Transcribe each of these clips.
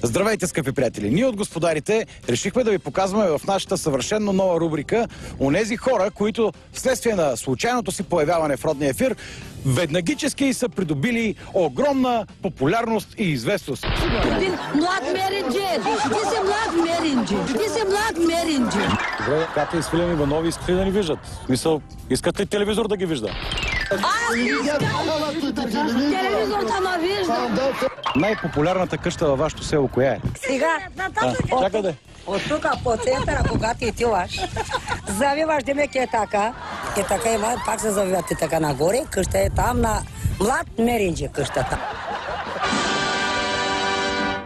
Здравейте, скъпи приятели! Ние от Господарите решихме да ви показваме в нашата съвършенно нова рубрика онези хора, които вследствие на случайното си появяване в родния ефир веднагически са придобили огромна популярност и известност. Млад меринджер! Ти си млад меринджер! Ти си млад меринджер! Добре, Катя и Свилен Иванови искат ли да ни виждат? В смисъл, искат ли телевизор да ги вижда? Аз искам! Телевизор да ме вижда! Най-популярната къща във вашето село коя е? Сега, Чакай. от тук по центъра, когато отиваш, завиваш демек е така има, пак се завивате така нагоре, къща е там на млад меринджер къщата.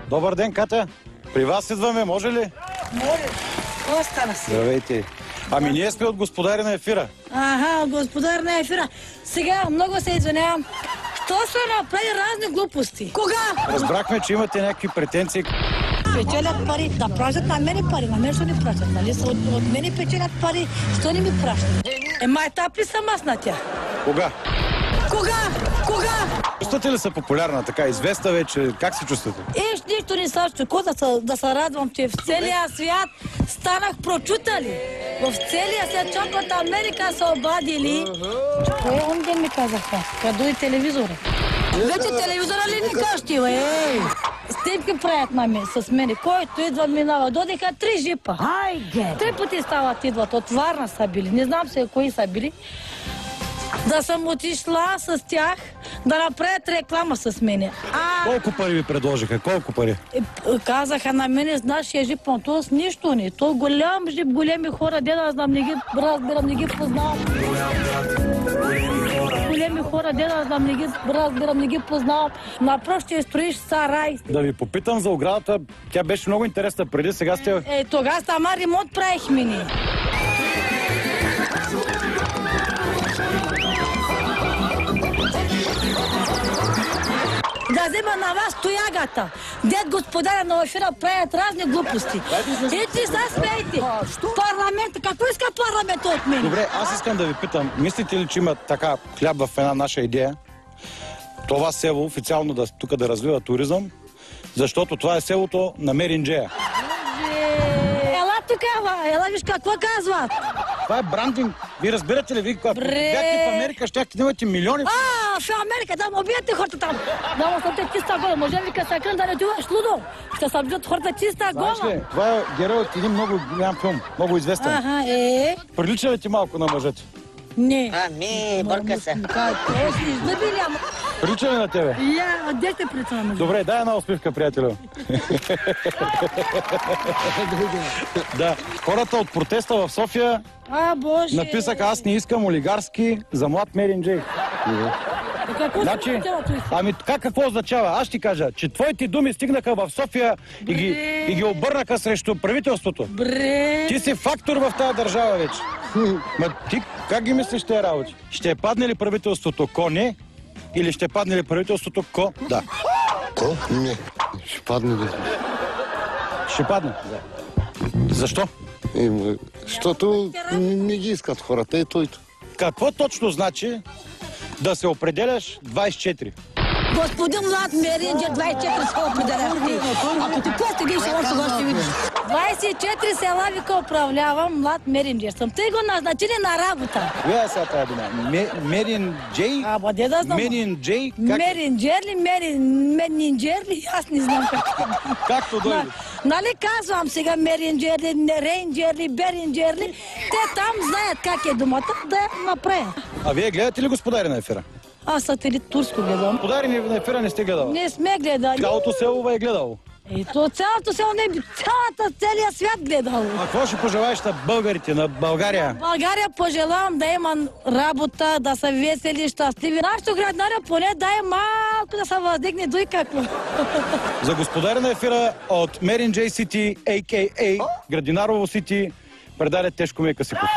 Добър ден, Катя! При вас идваме, може ли? Може. Какво стана си? Здравейте! Ами ние сме от Господари на ефира. Аха, господар на ефира. Сега много се извинявам. Що се направи разни глупости? Кога? Разбрахме, че имате някакви претенции. Печелят пари. Да пращат на мене пари. На мен ще ни пращат, нали? От мене печелят пари. Що не ми пращат? Майтап ли съм аз на тях? Кога? Кога? Чувствате ли се популярна, така известна вече? Как се чувствате? Нищо не са чуко да се радвам, че в целия свят станах прочутали. В целия свят, чак от Америка са обадили. Кой он ден ми казаха? Къде дойде телевизора? Вече телевизора ли ни къщи, Снимки правят с мене. Който идва, минава. Додиха 3 жипа. 3 пъти стават, идват. От Варна са били. Не знам се кои са били. Да съм отишла с тях, да направят реклама с мене. Колко пари ви предложиха? Колко пари? Казаха на мене с нашия жип, но то с нищо не. То голям жип, големи хора, де да знам, не ги разбирам, не ги познавам. Големи хора, де да знам, не ги разбирам, не ги познавам. Напроче ще строиш сарай. Да ви попитам за оградата, тя беше много интересна преди, сега сте... Тогава сама ремонт правихме ни. Да взема на вас тоягата. Дед господаря на ефира правят разни глупости. И ти се смейте. Парламент, какво иска парламента от мен? Добре, аз искам да ви питам, мислите ли, че има така хляб в една наша идея? Това село официално тук да развива туризъм, защото това е селото на меринджея. Ела такава, ела виж какво казват. Това е брандинг. Вие разбирате ли, ако бяхте в Америка, щяхте да имате милиони? В Америка, да му убиете хората там. Да му събдят чиста гола. Може ли късакън да не отиваш лудо? Ще събдят хората чиста гола. Знаеш ли, това е герой от един много голям филм, много известен. Прилича ли ти малко на мъжете? Не. Бърка се. Прилича ли на тебе? Де сте прилича на мъжете? Добре, дай една усмивка, приятелю. Да, хората от протеста в София написаха: аз не искам олигарски за млад меринджей. Значи, какво означава? Аз ще кажа, че твоите думи стигнаха в София и ги обърнаха срещу правителството. Ти си фактор в тази държава вече. Ти как ги мислиш тези работи? Ще падне ли правителството коне или ще падне ли правителството да? Ко? Не. Ще падне ли? Ще падне? Защо? Защото не ги искат хората, и тойто. Какво точно значи да се определяш 24? Господин млад меринджер, 24 села определяш. Ако ти пусти ги, ще видиш. 24 села вика управлявам, млад меринджер съм. Те го назначили на работа. Коя е сега тази дума? Меринджей? Де да знам. Меринджей? Меринджер ли? Меринджер ли? Аз не знам как. Както дойде. Нали казвам сега меринджер ли, рейнджер ли, беринджер ли? Те там знаят как е думата да направят. А вие гледате ли Господари на ефира? Аз сателит турско гледам. Господари на ефира не сте гледал? Не сме гледали. Цялото село е гледало. Цялото село не би, целият свят гледал. А какво ще пожелаеш на българите, на България? България пожелавам да има работа, да са весели, щастливи. Нашето граднаря поне да е малко да се въздигне дой какво. За Господари на ефира от Меринджей Сити, а.к.а. Градинарово Сити, предаде Тешко Мекасиков.